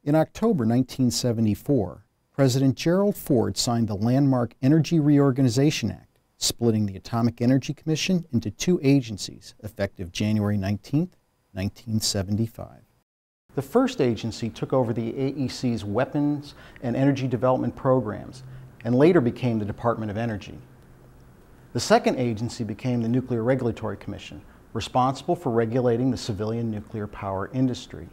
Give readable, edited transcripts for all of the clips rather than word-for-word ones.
In October 1974, President Gerald Ford signed the landmark Energy Reorganization Act, splitting the Atomic Energy Commission into two agencies effective January 19, 1975. The first agency took over the AEC's weapons and energy development programs and later became the Department of Energy. The second agency became the Nuclear Regulatory Commission, responsible for regulating the civilian nuclear power industry.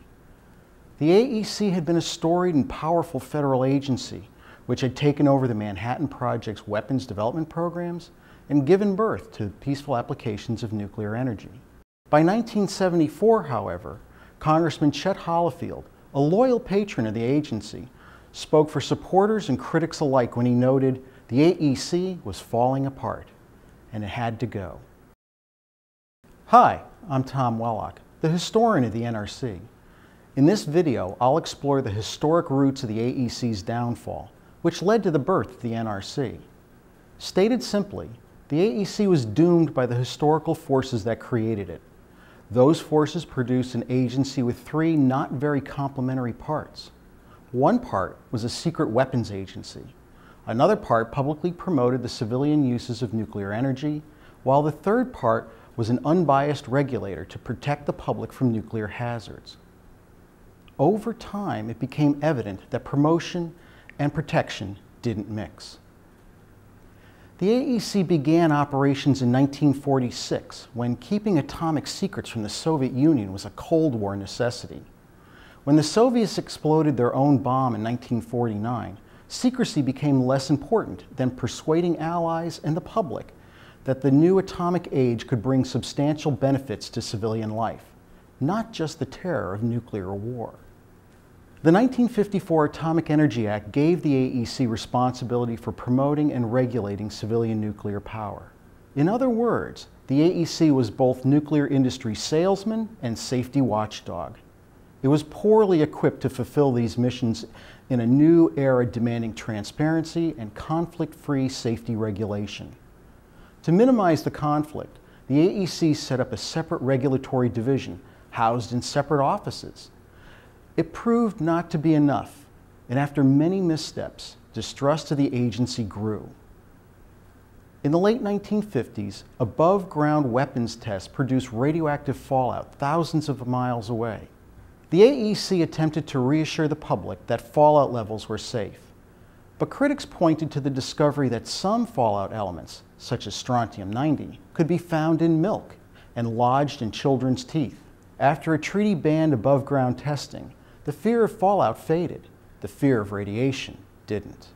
The AEC had been a storied and powerful federal agency which had taken over the Manhattan Project's weapons development programs and given birth to peaceful applications of nuclear energy. By 1974, however, Congressman Chet Holifield, a loyal patron of the agency, spoke for supporters and critics alike when he noted the AEC was falling apart and it had to go. Hi, I'm Tom Wellock, the historian of the NRC. In this video, I'll explore the historic roots of the AEC's downfall, which led to the birth of the NRC. Stated simply, the AEC was doomed by the historical forces that created it. Those forces produced an agency with three not very complementary parts. One part was a secret weapons agency. Another part publicly promoted the civilian uses of nuclear energy, while the third part was an unbiased regulator to protect the public from nuclear hazards. Over time, it became evident that promotion and protection didn't mix. The AEC began operations in 1946 when keeping atomic secrets from the Soviet Union was a Cold War necessity. When the Soviets exploded their own bomb in 1949, secrecy became less important than persuading allies and the public that the new atomic age could bring substantial benefits to civilian life, not just the terror of nuclear war. The 1954 Atomic Energy Act gave the AEC responsibility for promoting and regulating civilian nuclear power. In other words, the AEC was both nuclear industry salesman and safety watchdog. It was poorly equipped to fulfill these missions in a new era demanding transparency and conflict-free safety regulation. To minimize the conflict, the AEC set up a separate regulatory division housed in separate offices. It proved not to be enough, and after many missteps, distrust of the agency grew. In the late 1950s, above-ground weapons tests produced radioactive fallout thousands of miles away. The AEC attempted to reassure the public that fallout levels were safe, but critics pointed to the discovery that some fallout elements, such as strontium-90, could be found in milk and lodged in children's teeth. After a treaty banned above-ground testing, the fear of fallout faded. The fear of radiation didn't.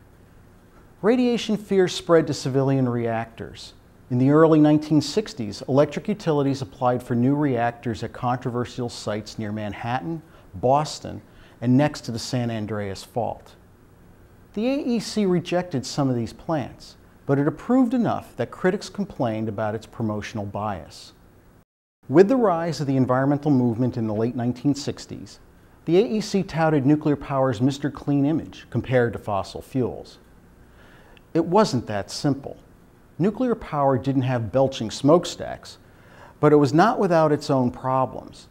Radiation fear spread to civilian reactors. In the early 1960s, electric utilities applied for new reactors at controversial sites near Manhattan, Boston, and next to the San Andreas Fault. The AEC rejected some of these plants, but it approved enough that critics complained about its promotional bias. With the rise of the environmental movement in the late 1960s, the AEC touted nuclear power's Mr. Clean image compared to fossil fuels. It wasn't that simple. Nuclear power didn't have belching smokestacks, but it was not without its own problems.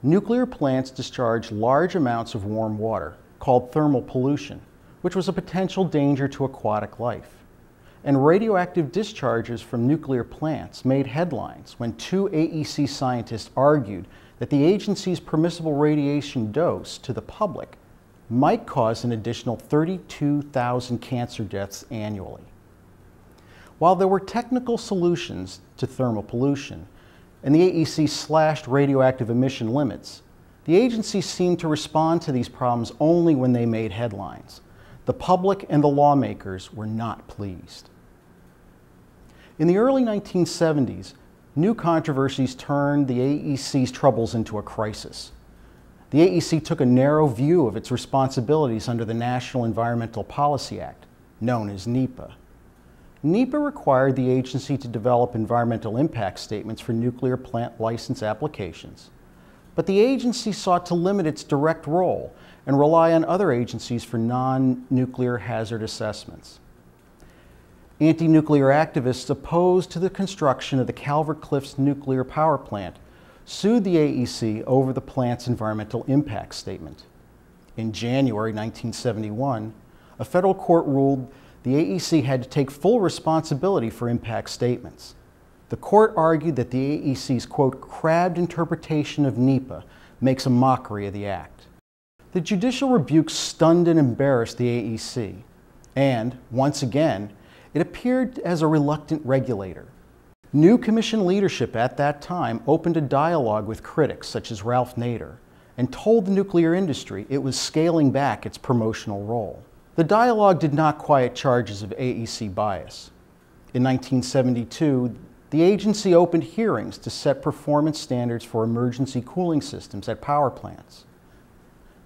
Nuclear plants discharged large amounts of warm water, called thermal pollution, which was a potential danger to aquatic life. And radioactive discharges from nuclear plants made headlines when two AEC scientists argued that the agency's permissible radiation dose to the public might cause an additional 32,000 cancer deaths annually. While there were technical solutions to thermal pollution, and the AEC slashed radioactive emission limits, the agency seemed to respond to these problems only when they made headlines. The public and the lawmakers were not pleased. In the early 1970s, new controversies turned the AEC's troubles into a crisis. The AEC took a narrow view of its responsibilities under the National Environmental Policy Act, known as NEPA. NEPA required the agency to develop environmental impact statements for nuclear plant license applications, but the agency sought to limit its direct role and rely on other agencies for non-nuclear hazard assessments. Anti-nuclear activists opposed to the construction of the Calvert Cliffs nuclear power plant sued the AEC over the plant's environmental impact statement. In January 1971, a federal court ruled the AEC had to take full responsibility for impact statements. The court argued that the AEC's, quote, crabbed interpretation of NEPA makes a mockery of the act. The judicial rebuke stunned and embarrassed the AEC, and, once again, it appeared as a reluctant regulator. New commission leadership at that time opened a dialogue with critics such as Ralph Nader and told the nuclear industry it was scaling back its promotional role. The dialogue did not quiet charges of AEC bias. In 1972, the agency opened hearings to set performance standards for emergency cooling systems at power plants.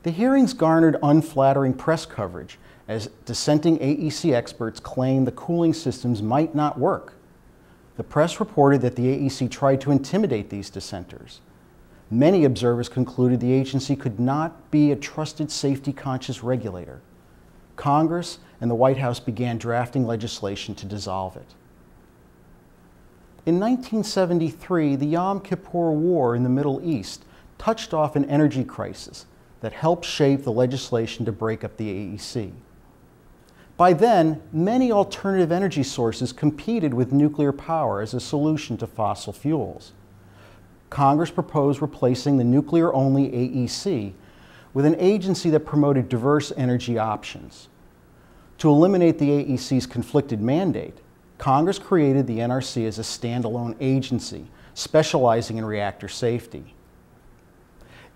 The hearings garnered unflattering press coverage as dissenting AEC experts claimed the cooling systems might not work. The press reported that the AEC tried to intimidate these dissenters. Many observers concluded the agency could not be a trusted safety-conscious regulator. Congress and the White House began drafting legislation to dissolve it. In 1973, the Yom Kippur War in the Middle East touched off an energy crisis that helped shape the legislation to break up the AEC. By then, many alternative energy sources competed with nuclear power as a solution to fossil fuels. Congress proposed replacing the nuclear-only AEC with an agency that promoted diverse energy options. To eliminate the AEC's conflicted mandate, Congress created the NRC as a standalone agency, specializing in reactor safety.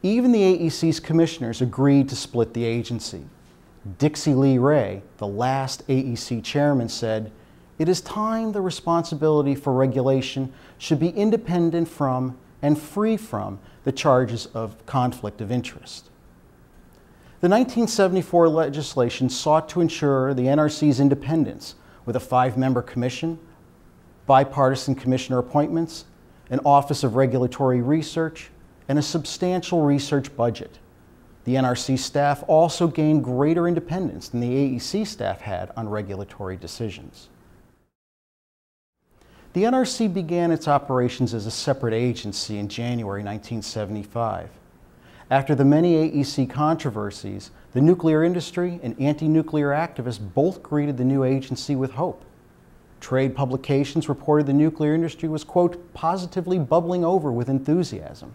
Even the AEC's commissioners agreed to split the agency. Dixie Lee Ray, the last AEC chairman, said, "It is time the responsibility for regulation should be independent from and free from the charges of conflict of interest." The 1974 legislation sought to ensure the NRC's independence with a 5-member commission, bipartisan commissioner appointments, an Office of Regulatory Research, and a substantial research budget. The NRC staff also gained greater independence than the AEC staff had on regulatory decisions. The NRC began its operations as a separate agency in January 1975. After the many AEC controversies, the nuclear industry and anti-nuclear activists both greeted the new agency with hope. Trade publications reported the nuclear industry was, quote, positively bubbling over with enthusiasm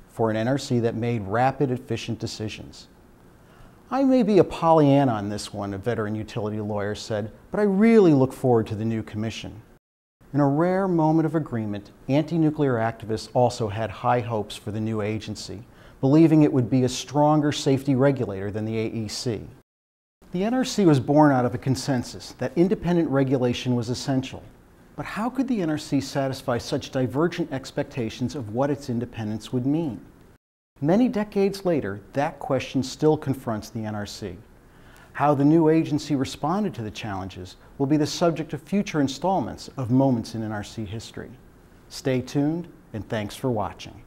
for an NRC that made rapid, efficient decisions. "I may be a Pollyanna on this one," a veteran utility lawyer said, "but I really look forward to the new commission." In a rare moment of agreement, anti-nuclear activists also had high hopes for the new agency, believing it would be a stronger safety regulator than the AEC. The NRC was born out of a consensus that independent regulation was essential. But how could the NRC satisfy such divergent expectations of what its independence would mean? Many decades later, that question still confronts the NRC. How the new agency responded to the challenges will be the subject of future installments of Moments in NRC History. Stay tuned, and thanks for watching.